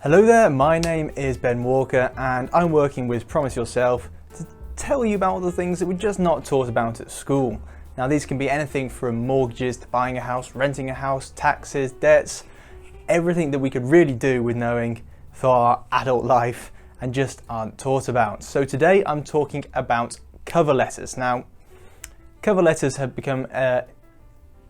Hello there, my name is Ben Walker and I'm working with Promise Yourself to tell you about all the things that we're just not taught about at school. Now these can be anything from mortgages to buying a house, renting a house, taxes, debts, everything that we could really do with knowing for our adult life and just aren't taught about. So today I'm talking about cover letters. Now cover letters have become an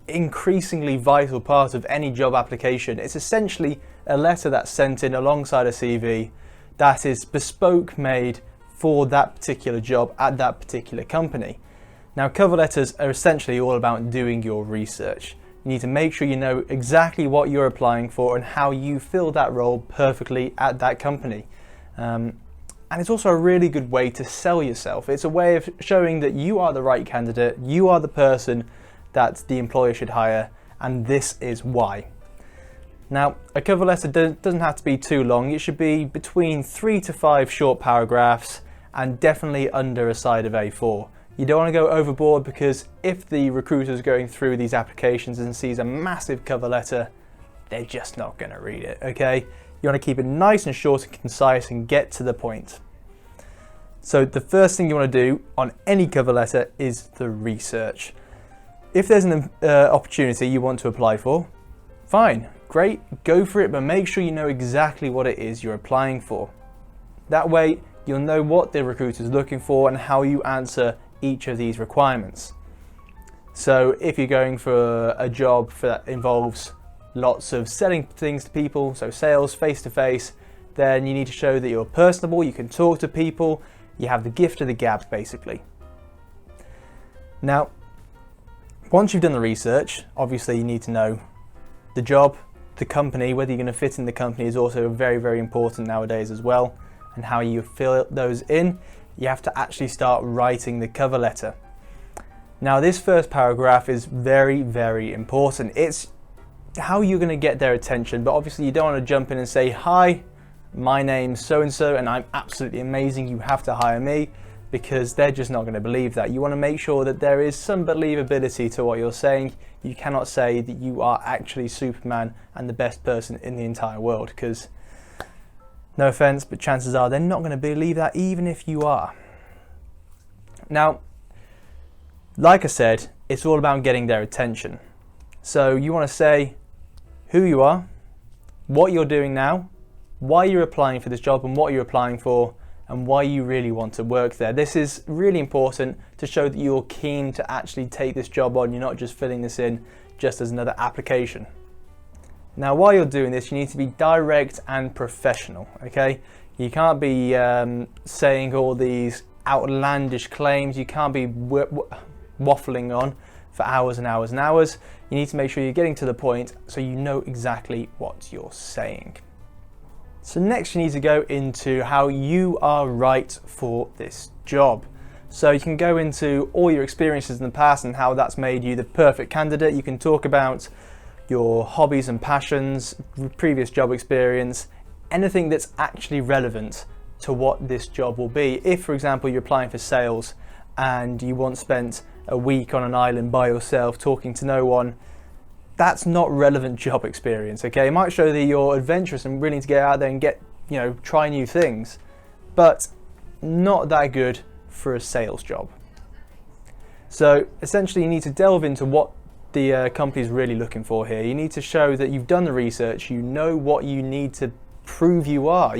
increasingly vital part of any job application. It's essentially a letter that's sent in alongside a CV that is bespoke made for that particular job at that particular company. Now cover letters are essentially all about doing your research. You need to make sure you know exactly what you're applying for and how you fill that role perfectly at that company. And it's also a really good way to sell yourself. It's a way of showing that you are the right candidate, you are the person that the employer should hire, and this is why. Now, a cover letter doesn't have to be too long. It should be between 3 to 5 short paragraphs and definitely under a side of A4. You don't want to go overboard, because if the recruiter is going through these applications and sees a massive cover letter, they're just not going to read it, okay? You want to keep it nice and short and concise and get to the point. So the first thing you want to do on any cover letter is the research. If there's an opportunity you want to apply for, fine, great, go for it, but make sure you know exactly what it is you're applying for. That way you'll know what the recruiter is looking for and how you answer each of these requirements. So if you're going for a job that involves lots of selling things to people, so sales face to face, then you need to show that you're personable, you can talk to people, you have the gift of the gab basically. Now, once you've done the research, obviously you need to know the job, the company, whether you're going to fit in the company is also very, very important nowadays as well, and how you fill those in. You have to actually start writing the cover letter. Now this first paragraph is very, very important. It's how you're going to get their attention, but obviously you don't want to jump in and say, hi, my name's so-and-so and I'm absolutely amazing, you have to hire me, because they're just not going to believe that. You want to make sure that there is some believability to what you're saying. You cannot say that you are actually Superman and the best person in the entire world, because no offense, but chances are they're not going to believe that even if you are. Now, like I said, it's all about getting their attention. So you want to say who you are, what you're doing now, why you're applying for this job and what you're applying for, and why you really want to work there. This is really important to show that you're keen to actually take this job on. You're not just filling this in just as another application. Now, while you're doing this, you need to be direct and professional, okay? You can't be saying all these outlandish claims. You can't be waffling on for hours and hours and hours. You need to make sure you're getting to the point so you know exactly what you're saying. So next you need to go into how you are right for this job. So you can go into all your experiences in the past and how that's made you the perfect candidate. You can talk about your hobbies and passions, previous job experience, anything that's actually relevant to what this job will be. If, for example, you're applying for sales and you once spent a week on an island by yourself talking to no one, that's not relevant job experience, okay? It might show that you're adventurous and willing to get out there and try new things, but not that good for a sales job. So essentially you need to delve into what the company's really looking for here. You need to show that you've done the research, you know what you need to prove you are.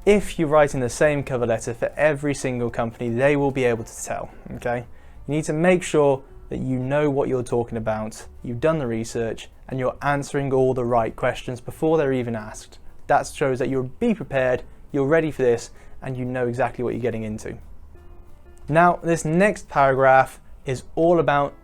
If you're writing the same cover letter for every single company, they will be able to tell, okay? You need to make sure that you know what you're talking about, you've done the research, and you're answering all the right questions before they're even asked. That shows that you'll be prepared, you're ready for this, and you know exactly what you're getting into. Now, this next paragraph is all about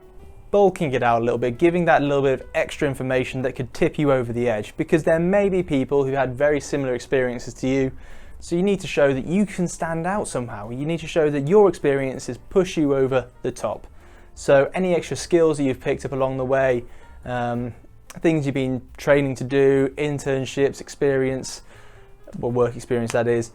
bulking it out a little bit, giving that little bit of extra information that could tip you over the edge, because there may be people who had very similar experiences to you, so you need to show that you can stand out somehow. You need to show that your experiences push you over the top. So any extra skills that you've picked up along the way, things you've been training to do, internships, experience, well, work experience that is,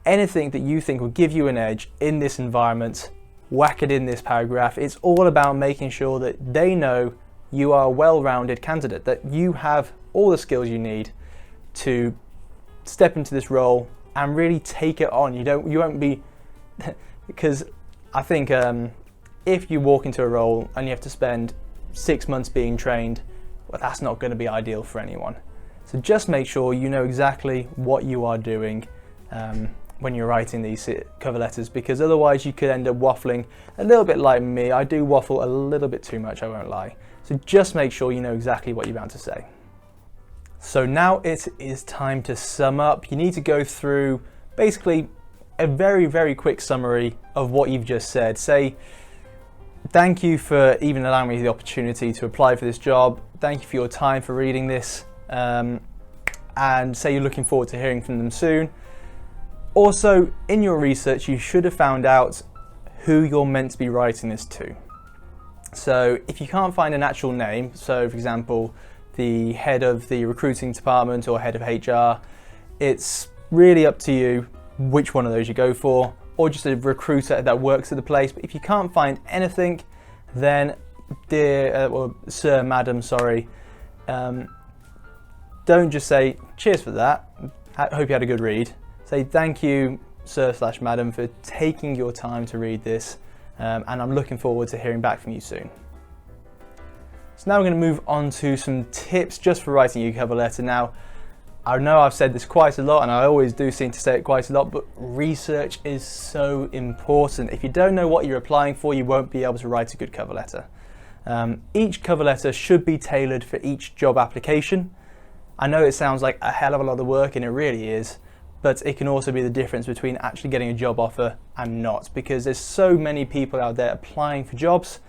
anything that you think will give you an edge in this environment, whack it in this paragraph. It's all about making sure that they know you are a well-rounded candidate, that you have all the skills you need to step into this role and really take it on. You won't be, because I think if you walk into a role and you have to spend 6 months being trained, well, that's not going to be ideal for anyone. So just make sure you know exactly what you are doing when you're writing these cover letters, because otherwise you could end up waffling a little bit like me. I do waffle a little bit too much, I won't lie. So just make sure you know exactly what you're about to say. So now it is time to sum up. You need to go through basically a very, very quick summary of what you've just said. Say, thank you for even allowing me the opportunity to apply for this job. Thank you for your time for reading this. And say you're looking forward to hearing from them soon. Also, in your research, you should have found out who you're meant to be writing this to. So if you can't find an actual name, so for example, the head of the recruiting department or head of HR, it's really up to you which one of those you go for, or just a recruiter that works at the place. But if you can't find anything, then dear, sir, madam, sorry, don't just say cheers for that, I hope you had a good read. Say thank you, sir/madam, for taking your time to read this, and I'm looking forward to hearing back from you soon. So now we're going to move on to some tips just for writing your cover letter. Now, I know I've said this quite a lot, and I always do seem to say it quite a lot, but research is so important. If you don't know what you're applying for, you won't be able to write a good cover letter. Each cover letter should be tailored for each job application. I know it sounds like a hell of a lot of work, and it really is, but it can also be the difference between actually getting a job offer and not, because there's so many people out there applying for jobs.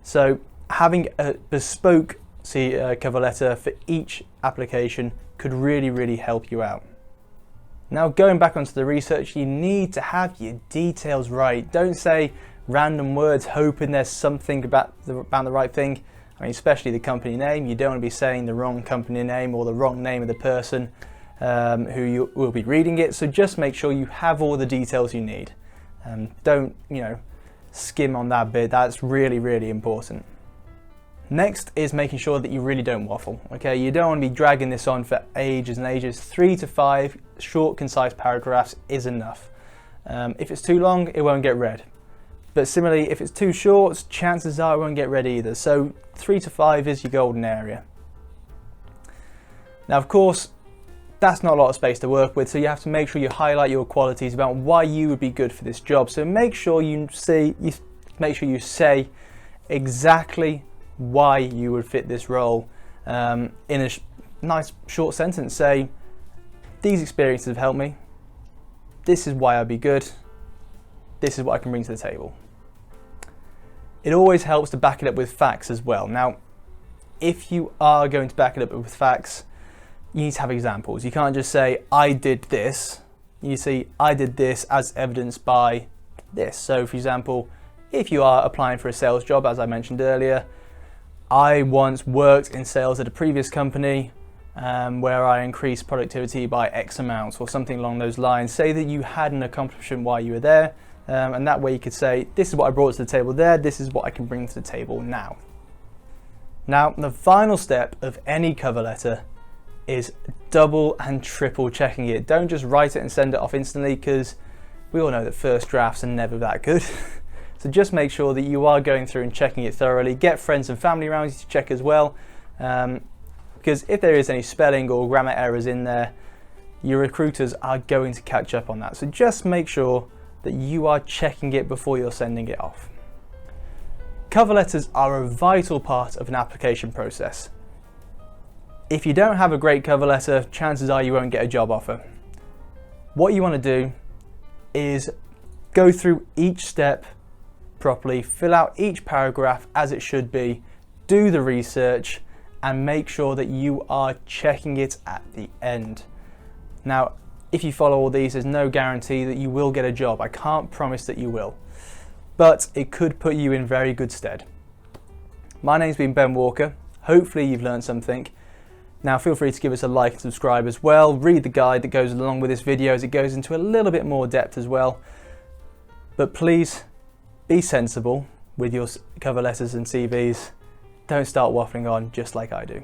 So having a bespoke cover letter for each application could really, really help you out. Now, going back onto the research, you need to have your details right. Don't say random words hoping there's something about the right thing. I mean, especially the company name. You don't want to be saying the wrong company name or the wrong name of the person who you will be reading it. So just make sure you have all the details you need. Don't, skim on that bit. That's really, really important. Next is making sure that you really don't waffle. Okay, you don't want to be dragging this on for ages and ages. 3 to 5 short, concise paragraphs is enough. If it's too long, it won't get read. But similarly, if it's too short, chances are it won't get read either. So 3 to 5 is your golden area. Now, of course, that's not a lot of space to work with, so you have to make sure you highlight your qualities about why you would be good for this job. So make sure you say exactly why you would fit this role in a nice short sentence. Say, these experiences have helped me. This is why I'd be good. This is what I can bring to the table. It always helps to back it up with facts as well. Now, if you are going to back it up with facts, you need to have examples. You can't just say, I did this. You see, I did this as evidenced by this. So for example, if you are applying for a sales job, as I mentioned earlier, I once worked in sales at a previous company where I increased productivity by X amount or something along those lines. Say that you had an accomplishment while you were there, and that way you could say, this is what I brought to the table there, this is what I can bring to the table now. Now, the final step of any cover letter is double and triple checking it. Don't just write it and send it off instantly, because we all know that first drafts are never that good. So just make sure that you are going through and checking it thoroughly. Get friends and family around you to check as well, because if there is any spelling or grammar errors in there, your recruiters are going to catch up on that. So just make sure that you are checking it before you're sending it off. Cover letters are a vital part of an application process. If you don't have a great cover letter, chances are you won't get a job offer. What you want to do is go through each step properly, fill out each paragraph as it should be, do the research, and make sure that you are checking it at the end. Now, if you follow all these, there's no guarantee that you will get a job. I can't promise that you will, but it could put you in very good stead. My name's been Ben Walker. Hopefully you've learned something. Now feel free to give us a like and subscribe as well. Read the guide that goes along with this video as it goes into a little bit more depth as well. But please be sensible with your cover letters and CVs. Don't start waffling on just like I do.